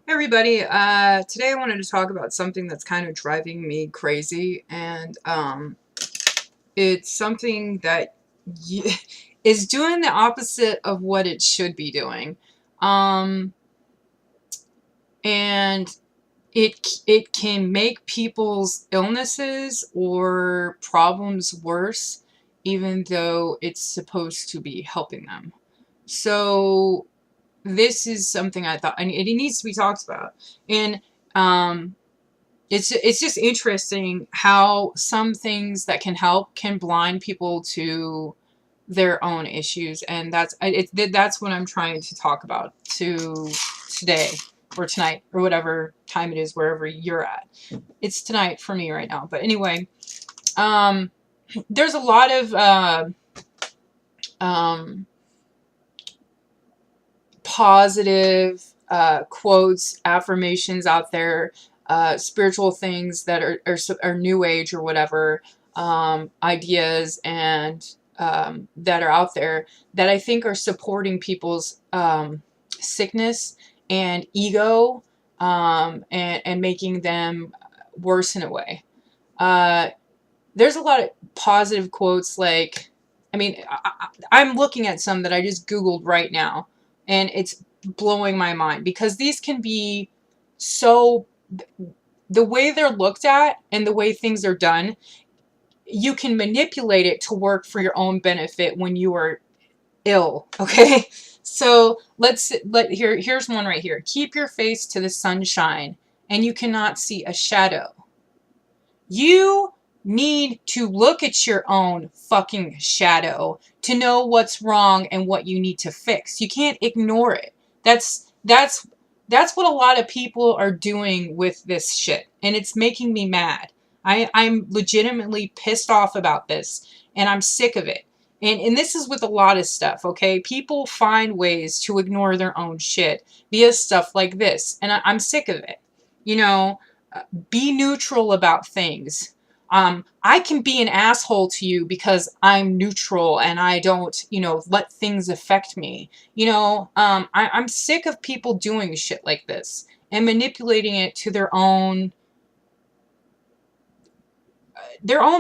Hey everybody, today I wanted to talk about something that's kind of driving me crazy, and it's something that is doing the opposite of what it should be doing. Um, and it can make people's illnesses or problems worse, even though it's supposed to be helping them. So this is something I thought, and it needs to be talked about. And um, it's just interesting how some things that can help can blind people to their own issues, and that's what I'm trying to talk about today or tonight or whatever time it is wherever you're at. It's tonight for me right now, but anyway, um, there's a lot of um, positive quotes, affirmations out there, spiritual things that are new age or whatever, ideas and that are out there that I think are supporting people's sickness and ego, and making them worse in a way. Uh, there's a lot of positive quotes like, I mean, I'm looking at some that I just Googled right now, and it's blowing my mind because these can be so, the way they're looked at and the way things are done, you can manipulate it to work for your own benefit when you are ill, okay? So here's one right here. Keep your face to the sunshine and you cannot see a shadow. You need to look at your own fucking shadow to know what's wrong and what you need to fix. You can't ignore it. That's what a lot of people are doing with this shit, and it's making me mad. I'm legitimately pissed off about this, and I'm sick of it. And this is with a lot of stuff, okay? People find ways to ignore their own shit via stuff like this, and I'm sick of it. You know, be neutral about things. I can be an asshole to you because I'm neutral and I don't, let things affect me. I'm sick of people doing shit like this and manipulating it to their own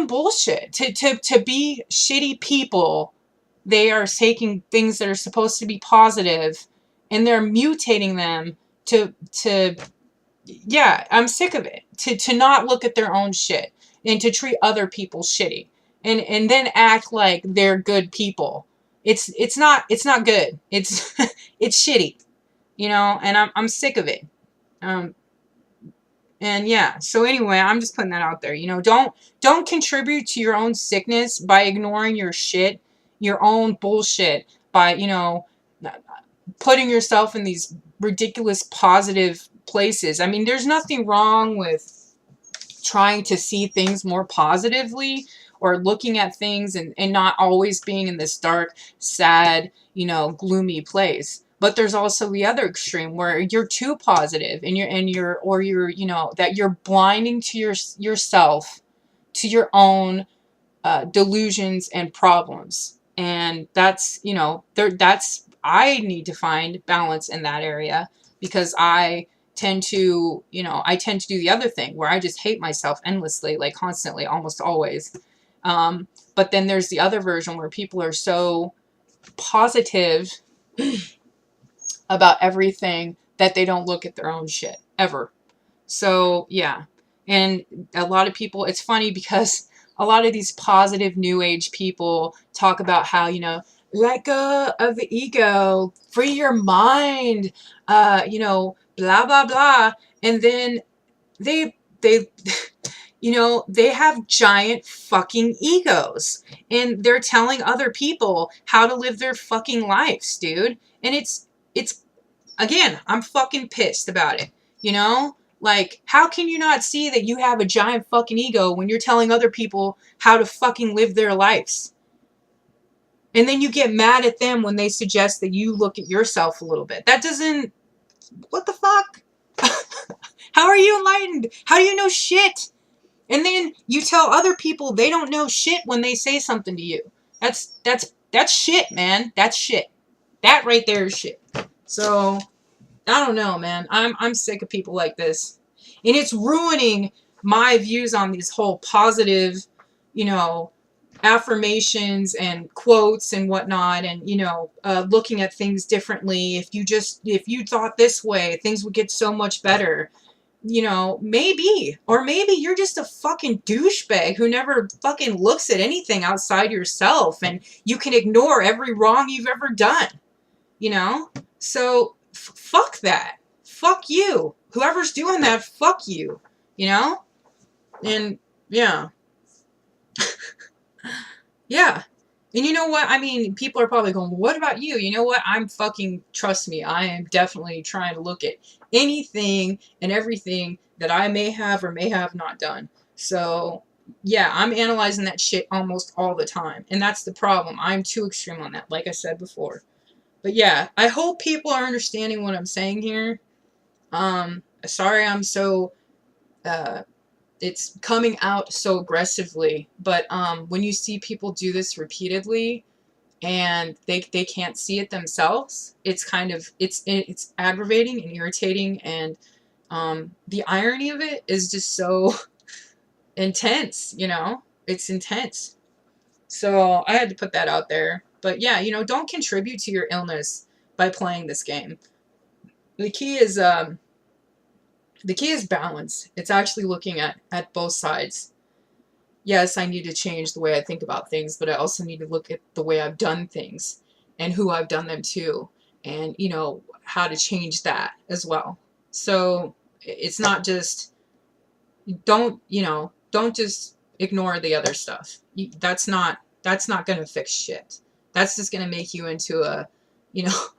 bullshit. To be shitty people, they are taking things that are supposed to be positive and they're mutating them to yeah, I'm sick of it. To not look at their own shit and to treat other people shitty and then act like they're good people. It's not good. It's it's shitty, and I'm sick of it. Um and yeah, so anyway, I'm just putting that out there. Don't contribute to your own sickness by ignoring your shit, your own bullshit by, putting yourself in these ridiculous positive places. I mean, there's nothing wrong with trying to see things more positively or looking at things and not always being in this dark, sad, gloomy place. But there's also the other extreme where you're too positive and that you're blinding to yourself, to your own delusions and problems. And I need to find balance in that area because I tend to do the other thing where I just hate myself endlessly, like constantly, almost always. But then there's the other version where people are so positive about everything that they don't look at their own shit ever. So yeah. And a lot of people, it's funny because a lot of these positive new age people talk about how, let go of the ego, free your mind, blah, blah, blah. And then they they have giant fucking egos and they're telling other people how to live their fucking lives, dude. And it's again, I'm fucking pissed about it, Like, how can you not see that you have a giant fucking ego when you're telling other people how to fucking live their lives? And then you get mad at them when they suggest that you look at yourself a little bit. That doesn't... What the fuck? How are you enlightened? How do you know shit? And then you tell other people they don't know shit when they say something to you. That's shit, man. That's shit. That right there is shit. So, I don't know, man. I'm sick of people like this. And it's ruining my views on these whole positive, you know, affirmations and quotes and whatnot, and looking at things differently. If you thought this way, things would get so much better. Maybe. Or maybe you're just a fucking douchebag who never fucking looks at anything outside yourself, and you can ignore every wrong you've ever done. So fuck that. Fuck you. Whoever's doing that, fuck you. And yeah. Yeah. And you know what? I mean, people are probably going, well, what about you? You know what? Trust me, I am definitely trying to look at anything and everything that I may have or may have not done. So, yeah, I'm analyzing that shit almost all the time. And that's the problem. I'm too extreme on that, like I said before. But yeah, I hope people are understanding what I'm saying here. Sorry I'm so, it's coming out so aggressively, but when you see people do this repeatedly and they can't see it themselves, it's kind of, it's aggravating and irritating, and the irony of it is just so intense, it's intense. So I had to put that out there. But yeah, don't contribute to your illness by playing this game. The key is balance. It's actually looking at both sides. Yes, I need to change the way I think about things, but I also need to look at the way I've done things and who I've done them to, and how to change that as well. So it's not just, don't just ignore the other stuff. That's not going to fix shit. That's just going to make you into a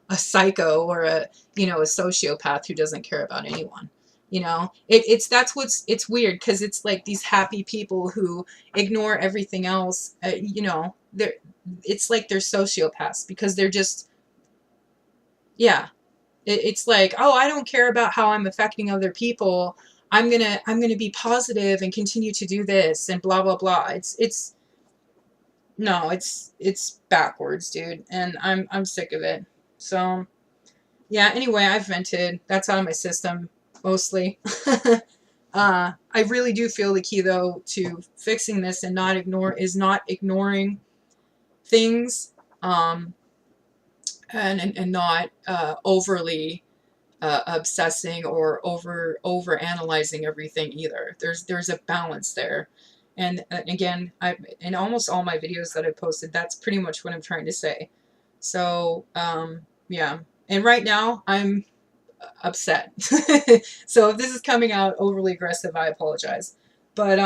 a psycho, or a sociopath who doesn't care about anyone. It's weird, because it's like these happy people who ignore everything else. It's like they're sociopaths, because they're just, yeah. It's like, oh, I don't care about how I'm affecting other people. I'm gonna be positive and continue to do this and blah blah blah. It's backwards, dude, and I'm sick of it. So yeah. Anyway, I've vented. That's out of my system mostly. I really do feel the key, though, to fixing this and not ignoring things, and not overly obsessing or over analyzing everything either. There's a balance there. And again, in almost all my videos that I posted, that's pretty much what I'm trying to say. So yeah. And right now I'm upset. So if this is coming out overly aggressive, I apologize. But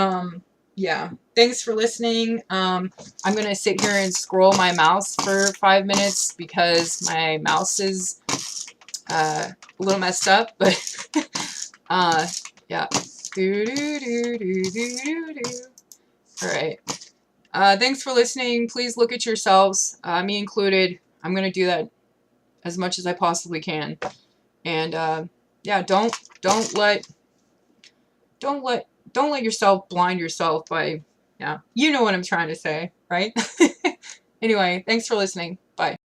yeah, thanks for listening. I'm gonna sit here and scroll my mouse for 5 minutes because my mouse is a little messed up, but yeah. All right. Thanks for listening. Please look at yourselves, me included. I'm gonna do that as much as I possibly can. And yeah, don't let yourself blind yourself by, yeah, you know what I'm trying to say, right? Anyway, thanks for listening. Bye.